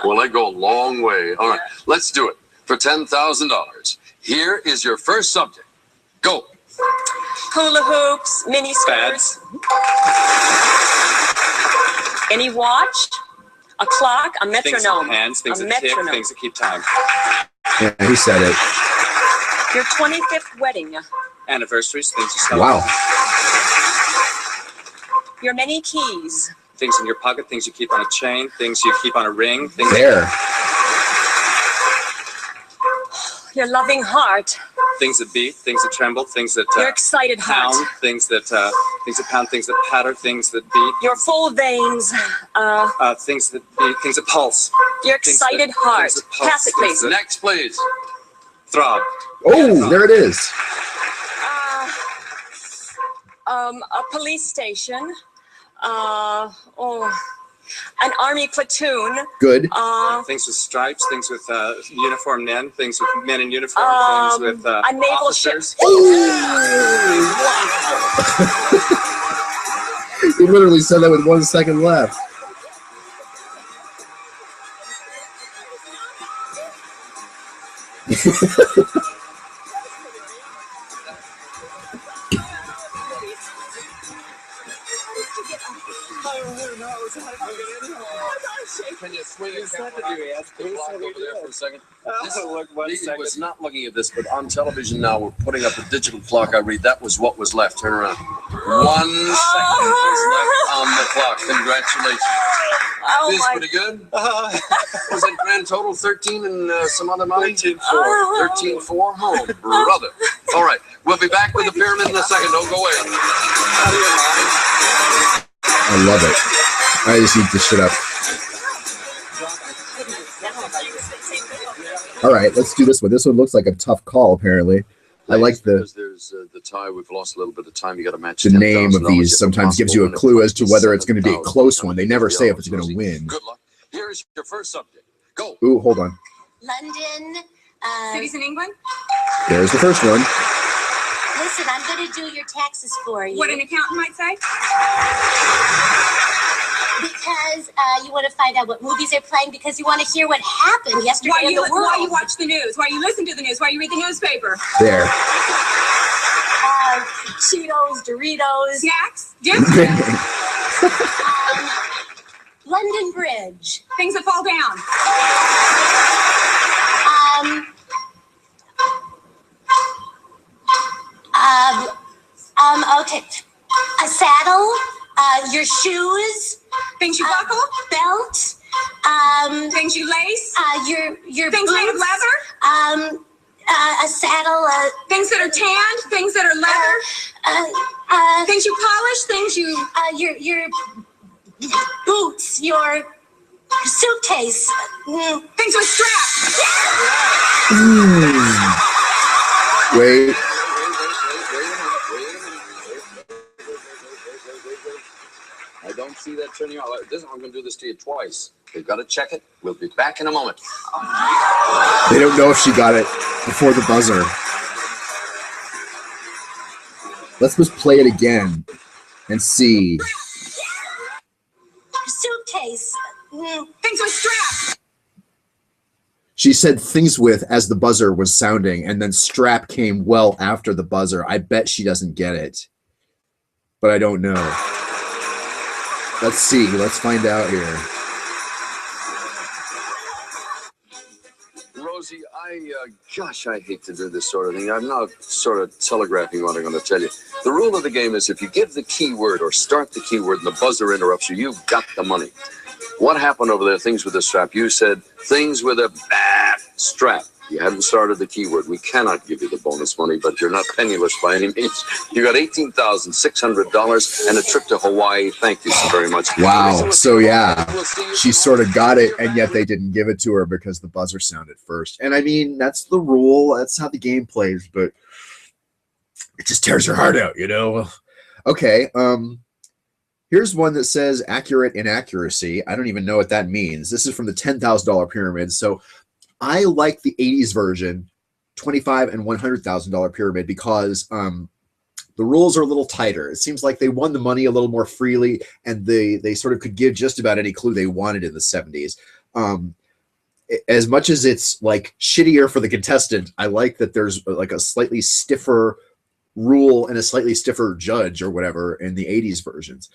Well, they go a long way. All right, let's do it. For $10,000, here is your first subject. Go. Hula hoops, mini skirts. Any watch, a clock, a metronome. Things that hands, things a that tick, metronome. things that keep time. Yeah, he said it. Your 25th wedding. Anniversaries, things you celebrate. Wow. Your many keys. Things in your pocket, things you keep on a chain, things you keep on a ring. Things There. Your loving heart. Things that beat, things that tremble, things that Your excited pound, heart. things that pound, things that patter, things that beat. Your full veins. Things that beat, things that pulse. Your excited heart. Pass it, please. Next, please. Throb. Oh, there it is. A police station. An army platoon. Good. Things with stripes, things with uniformed men, things with men in uniform, things with a naval ship. officers. He literally said that with 1 second left. Can you swing it over there for a second? He was not looking at this, but on television now, we're putting up a digital clock. I read that was what was left. Turn around. 1 second was left on the clock. Congratulations. Feels pretty good. Was it grand total 13 and some other money? 13-4. 13-4. Oh, brother. All right. We'll be back with the pyramid in a second. Don't go away. I love it. I just need to shut up. All right, let's do this one. This one looks like a tough call, apparently. I like There's the tie. We've lost a little bit of time. You got to match the name of these. Sometimes gives you a clue as to whether it's going to be a close one. They never say if it's going to win. Good luck. Here's your first subject. Go. Ooh, hold on. London. Cities in England? There's the first one. Listen, I'm going to do your taxes for you. What an accountant might say? Because you want to find out what movies are playing, because you want to hear what happened yesterday in the world. Why you watch the news, why you listen to the news, why you read the newspaper. There. Cheetos, Doritos. Snacks? London Bridge. Things that fall down. Okay. A saddle. Your shoes. Things you buckle. Belt. Things you lace. Your things boots. made of leather. A saddle. Things that are tanned, things that are leather, things you polish, things you. Your boots. Your suitcase. Things with straps. Wait. I don't see that turning out. I'm going to do this to you twice. They've got to check it. We'll be back in a moment. They don't know if she got it before the buzzer. Let's just play it again and see. Suitcase. Things with straps. She said things with as the buzzer was sounding, and then strap came well after the buzzer. I bet she doesn't get it. But I don't know. Let's see. Let's find out here. Rosie, gosh, I hate to do this sort of thing. I'm not sort of telegraphing what I'm going to tell you. The rule of the game is if you give the keyword or start the keyword and the buzzer interrupts you, you've got the money. What happened over there, things with a strap? You said things with a strap. You hadn't started the keyword. We cannot give you the bonus money, but you're not penniless by any means. You got $18,600 and a trip to Hawaii. Thank you so very much. Wow. So yeah, she sort of got it, and yet they didn't give it to her because the buzzer sounded first. And I mean, that's the rule. That's how the game plays, but it just tears her heart out, you know? Okay. Here's one that says accurate inaccuracy. I don't even know what that means. This is from the $10,000 pyramid. So I like the 80s version, $25,000 and $100,000 pyramid, because the rules are a little tighter. It seems like they won the money a little more freely, and they sort of could give just about any clue they wanted in the 70s. As much as it's like shittier for the contestant, I like that there's like a slightly stiffer rule and a slightly stiffer judge or whatever in the 80s versions.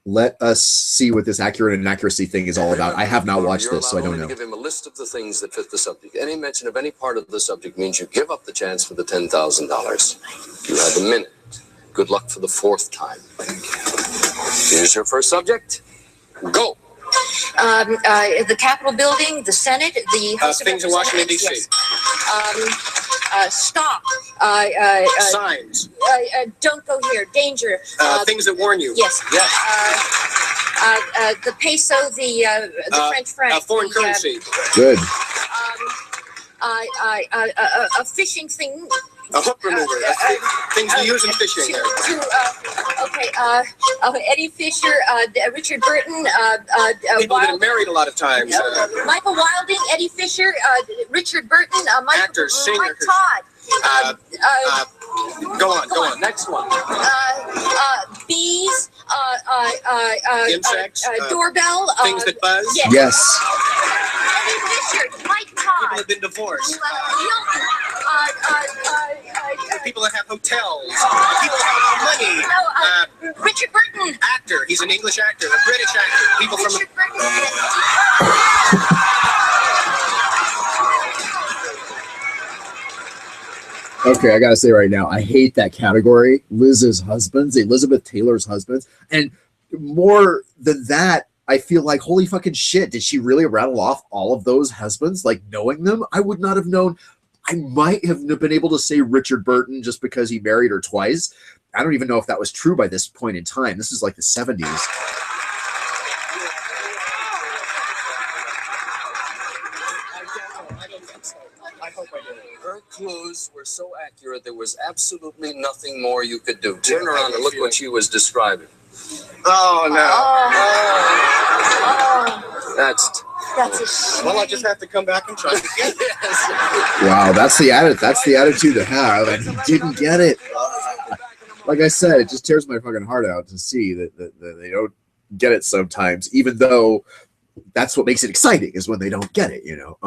Let us see what this accurate and inaccuracy thing is all about. I have not watched this, so I don't know. Give him a list of the things that fit the subject. Any mention of any part of the subject means you give up the chance for the $10,000. You have a minute. Good luck for the fourth time. Here's your first subject. Go. The Capitol building, the Senate, the House of Things in Washington, D.C. Yes. Stop. Signs. Don't go here. Danger. Things that warn you. Yes. Yes. The peso, the French franc. Foreign currency. Good. A fishing thing. A hook remover. Things we use in fishing. Eddie Fisher, Richard Burton, people that are married a lot of times. Michael Wilding, Eddie Fisher, Richard Burton, Actor, singer. Mike Todd. Go on. Next one. Bees. Insects. Doorbell. Things that buzz. Yes. Eddie Fisher, Mike Todd. People have been divorced. People that have hotels. People that have money. Richard Burton. Actor. He's an English actor, a British actor. People from. Richard Burton. Okay, I gotta say right now, I hate that category. Liz's husbands, Elizabeth Taylor's husbands. And more than that, I feel like, holy fucking shit, did she really rattle off all of those husbands? Like, knowing them? I would not have known. I might have been able to say Richard Burton just because he married her twice. I don't even know if that was true by this point in time. This is like the 70s. Her clues were so accurate, there was absolutely nothing more you could do. Turn around and look what she was describing. Oh, no. That's a shame. Well, I just have to come back and try again. yes. Wow, that's the attitude to have, and he didn't get it. Like I said, it just tears my fucking heart out to see that they don't get it sometimes, even though that's what makes it exciting, is when they don't get it, you know.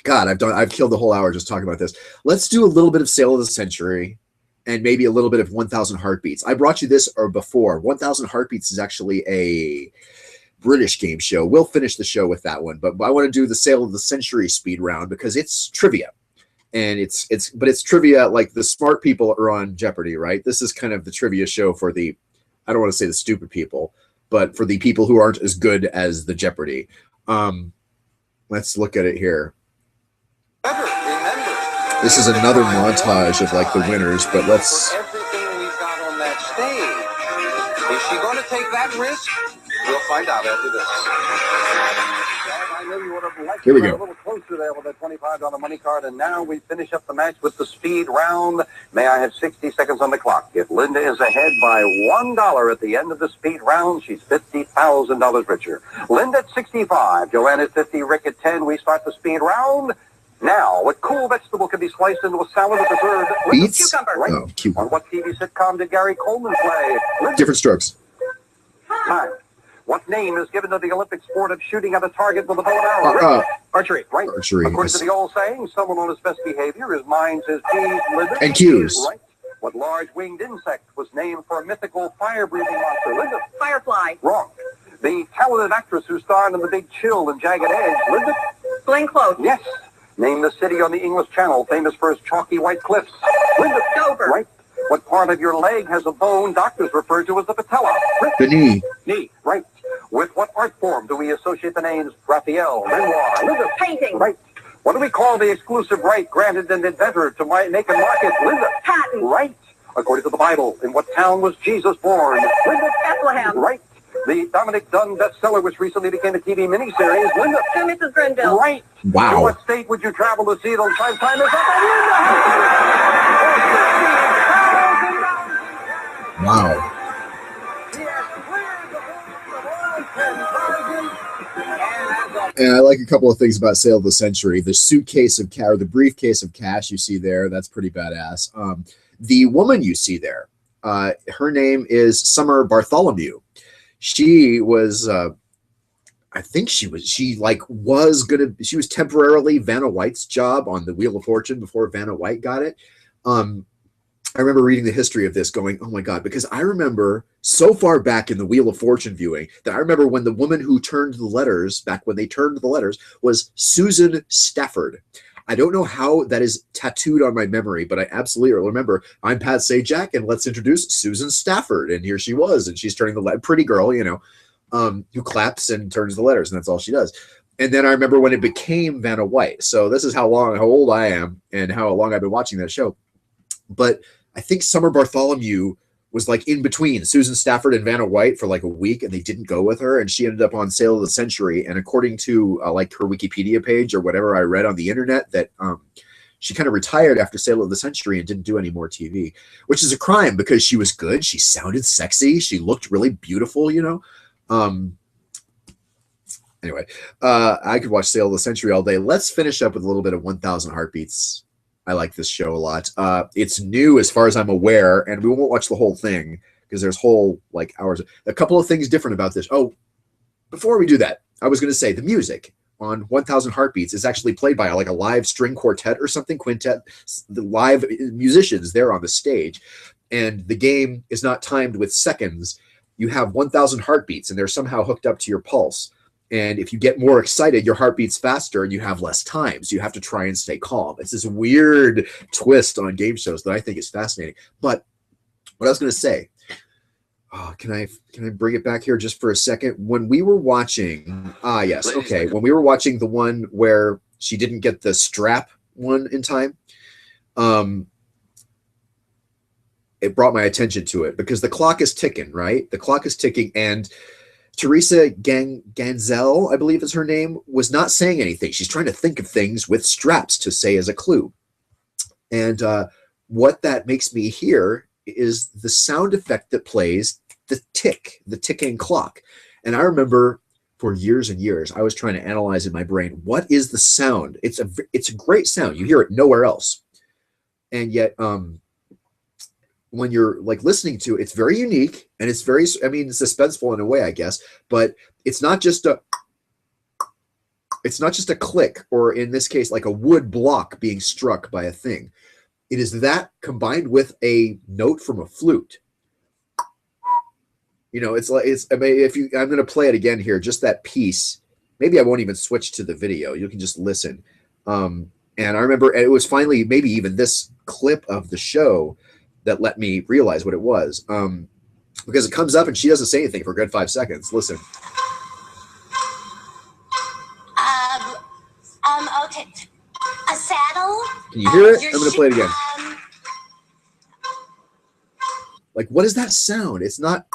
God, I've killed the whole hour just talking about this. Let's do a little bit of Sale of the Century and maybe a little bit of 1,000 Heartbeats. I brought you this before. 1,000 Heartbeats is actually a British game show. We'll finish the show with that one, but I want to do the Sale of the Century speed round because it's trivia. And it's trivia like the smart people are on Jeopardy, right? This is kind of the trivia show for the, I don't want to say the stupid people, but for the people who aren't as good as the Jeopardy. Let's look at it here. This is another montage of like the winners, but let's. Everything we've got on that stage. Is she going to take that risk? We'll find out after this. I know you would have liked Here we to go. a little closer there with a $25 money card, and now we finish up the match with the speed round. May I have 60 seconds on the clock? If Linda is ahead by $1 at the end of the speed round, she's $50,000 richer. Linda at 65, Joanne at 50, Rick at 10. We start the speed round. Now, what cool vegetable can be sliced into a salad or preserved? Beets? Cucumber. Right. Oh, cucumber. On what TV sitcom did Gary Coleman play? Linda. Different strokes. Time. What name is given to the Olympic sport of shooting at a target with a bow and arrow? Archery. Right. Archery. According to the old saying, someone on his best behavior is minds his P's, Linda. And Q's. Right. What large winged insect was named for a mythical fire-breathing monster? Linda. Firefly. Wrong. The talented actress who starred in The Big Chill and Jagged Edge? Linda. Glenn Close. Yes. Name the city on the English Channel famous for its chalky white cliffs? Linda. Dover. Right. What part of your leg has a bone doctors refer to as the patella? The knee. Knee. Right. With what art form do we associate the names Raphael, Renoir, Linda? Painting. Right. What do we call the exclusive right granted an inventor to make and market? Linda. Patent. Right. According to the Bible, in what town was Jesus born? Linda. Bethlehem. Right. The Dominic Dunn bestseller, which recently became a TV miniseries. Linda. To Mrs. Grenville. Right. Wow. To what state would you travel to see those five-timers up and Wow. And I like a couple of things about Sale of the Century. The suitcase of cash, or the briefcase of cash you see there, that's pretty badass. The woman you see there, her name is Summer Bartholomew. She was, I think she was temporarily Vanna White's job on the Wheel of Fortune before Vanna White got it. I remember reading the history of this going, oh my God, because I remember so far back in the Wheel of Fortune viewing that I remember when the woman who turned the letters, back when they turned the letters, was Susan Stafford. I don't know how that is tattooed on my memory, but I absolutely remember, I'm Pat Sajak, and let's introduce Susan Stafford. And here she was, and she's turning the letter, pretty girl, you know, who claps and turns the letters, and that's all she does. And then I remember when it became Vanna White. So this is how old I am and how long I've been watching that show. But I think Summer Bartholomew was like in between Susan Stafford and Vanna White for like a week, and they didn't go with her, and she ended up on Sale of the Century. And according to like her Wikipedia page or whatever I read on the internet, that she kind of retired after Sale of the Century and didn't do any more TV, which is a crime because she was good. She sounded sexy. She looked really beautiful, you know. Anyway, I could watch Sale of the Century all day. Let's finish up with a little bit of 1,000 Heartbeats. I like this show a lot. It's new as far as I'm aware, and we won't watch the whole thing because there's whole like hours. A couple of things different about this. Oh, before we do that, I was going to say the music on 1,000 Heartbeats is actually played by like a live string quartet or something, quintet, the live musicians there on the stage. And the game is not timed with seconds. You have 1,000 heartbeats, and they're somehow hooked up to your pulse. And if you get more excited, your heart beats faster and you have less time. So you have to try and stay calm. It's this weird twist on game shows that I think is fascinating. But what I was going to say, can I bring it back here just for a second? When we were watching, yes, okay. When we were watching the one where she didn't get the strap one in time, it brought my attention to it because the clock is ticking, right? The clock is ticking, and Teresa Ganzel, I believe is her name, was not saying anything. She's trying to think of things with straps to say as a clue. And what that makes me hear is the sound effect that plays the ticking clock. And I remember for years and years, I was trying to analyze in my brain, what is the sound? It's a great sound. You hear it nowhere else. And yet, when you're like listening to it, it's very unique and it's very, I mean, it's suspenseful in a way, I guess, but it's not just a click, or in this case, like a wood block being struck by a thing. It is that combined with a note from a flute. You know, it's like, I mean, I'm going to play it again here, just that piece. Maybe I won't even switch to the video. You can just listen. And I remember it was finally maybe even this clip of the show that let me realize what it was. Because it comes up and she doesn't say anything for a good 5 seconds. Listen. Okay. A saddle. Can you hear it? I'm going to play it again. Like, what is that sound? It's not,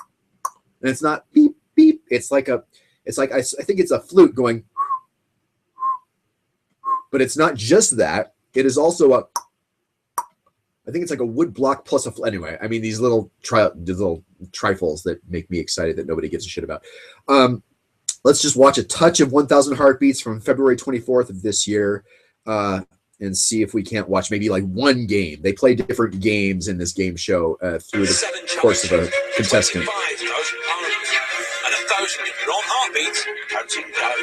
and it's not beep, beep. It's like I think it's a flute going, but it's not just that. It is also a, I think it's like a wood block plus a, anyway, I mean, these little trifles that make me excited that nobody gives a shit about. Let's just watch a touch of 1,000 Heartbeats from February 24th of this year. And see if we can't watch maybe like one game. They play different games in this game show through the course of a contestant. And 1,000 in your own heartbeat, counting down.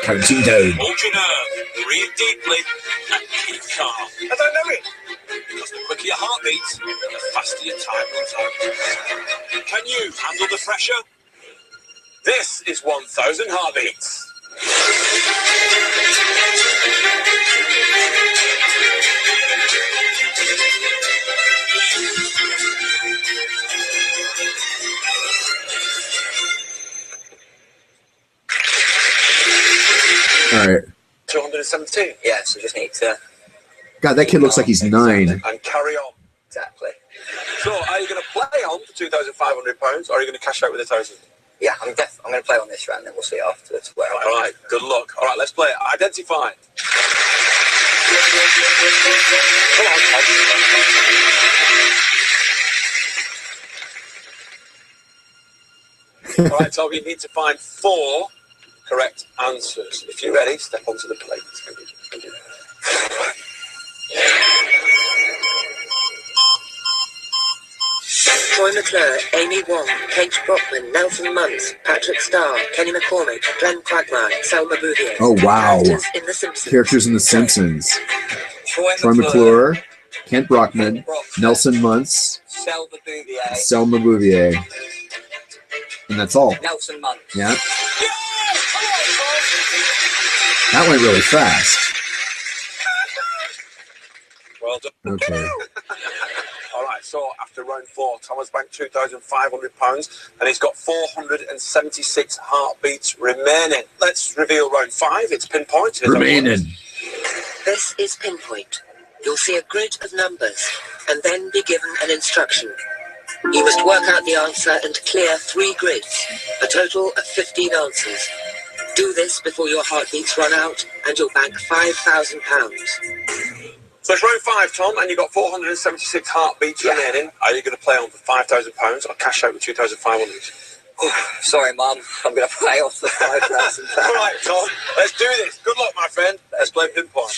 Counting down. Hold your nerve, breathe deeply, and keep calm. I don't know it. Because the quicker your heart beats, the faster your time runs out. Can you handle the pressure? This is 1,000 heartbeats. All right. 217. Yeah, so just need to. God, that kid looks like he's 9. And carry on. Exactly. So, are you going to play on for £2,500, or are you going to cash out with 1,000? Yeah, I'm going to play on this round, then we'll see afterwards. Where All right, good luck. All right, let's play it. Identify. Come on, Tom. All right, Tom, you need to find 4 correct answers. If you're ready, step onto the plate. Troy McClure, Amy Wong, Kate Brockman, Nelson Muntz, Patrick Starr, Kenny McCormick, Glenn Quagmire, Selma Bouvier. Oh, wow. Characters in The Simpsons. Characters in The Simpsons. Troy McClure, Kent Brockman, Nelson Muntz, Selma Bouvier. And that's all. Nelson Muntz. Yeah. That went really fast. Well done. Okay. All right, so after round 4, Thomas banked £2,500 and he's got 476 heartbeats remaining. Let's reveal round 5. It's pinpoint. Remaining. This is pinpoint. You'll see a grid of numbers and then be given an instruction. You must work out the answer and clear 3 grids, a total of 15 answers. Do this before your heartbeats run out and you'll bank £5,000. So it's round 5, Tom, and you've got 476 heartbeats remaining. Are you going to play on for £5,000 or cash out with 2,500? Sorry, Mum. I'm going to play off the £5,000. All right, Tom, let's do this. Good luck, my friend. Let's play pinpoint.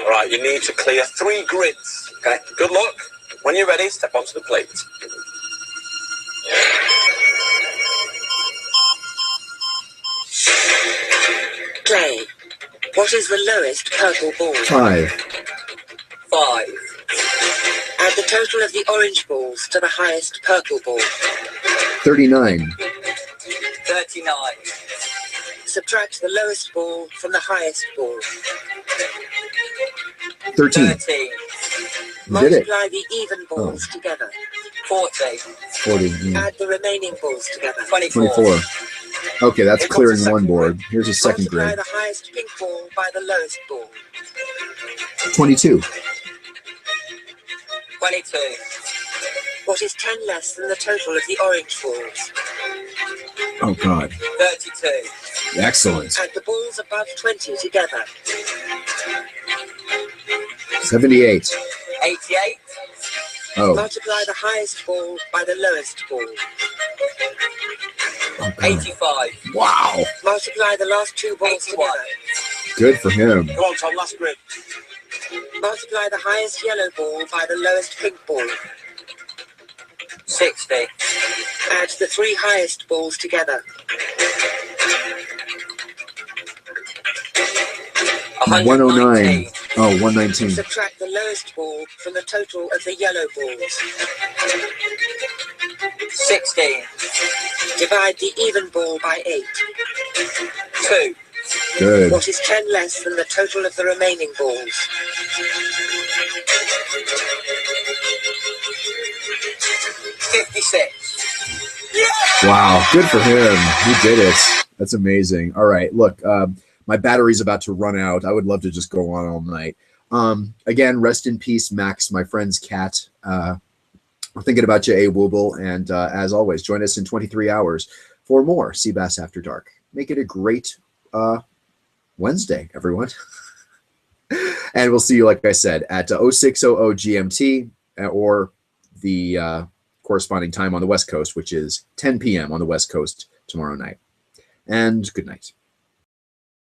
All right, you need to clear 3 grids. Okay, good luck. When you're ready, step onto the plate. Play. What is the lowest purple ball? 5. 5. Add the total of the orange balls to the highest purple ball. 39. 39. Subtract the lowest ball from the highest ball. 13. 13. You did it. Multiply the even balls together. 40. 40. Add the remaining balls together. 24. Okay, that's clearing one board. Here's a second Multiply grid. the highest pink ball by the lowest ball. 22. 22. What is 10 less than the total of the orange balls? Oh, God. 32. Excellent. Add the balls above 20 together. 78. 88. Oh. Multiply the highest ball by the lowest ball. Oh, God. 85. Wow. Multiply the last 2 balls 81. together. Good for him. Come on, Tom, last grid. Multiply the highest yellow ball by the lowest pink ball. 60. Add the 3 highest balls together. 109. Oh, 119. Subtract the lowest ball from the total of the yellow balls. 16. Divide the even ball by 8. 2. Good. What is 10 less than the total of the remaining balls? 56. Yeah! Wow, good for him. He did it. That's amazing. All right, look, my battery's about to run out. I would love to just go on all night. Again, rest in peace, Max, my friend's cat. We're thinking about you, A. Wooble, and as always, join us in 23 hours for more cBass After Dark. Make it a great Wednesday, everyone. And we'll see you, like I said, at 0600 GMT or the corresponding time on the West Coast, which is 10 p.m. on the West Coast tomorrow night. And good night.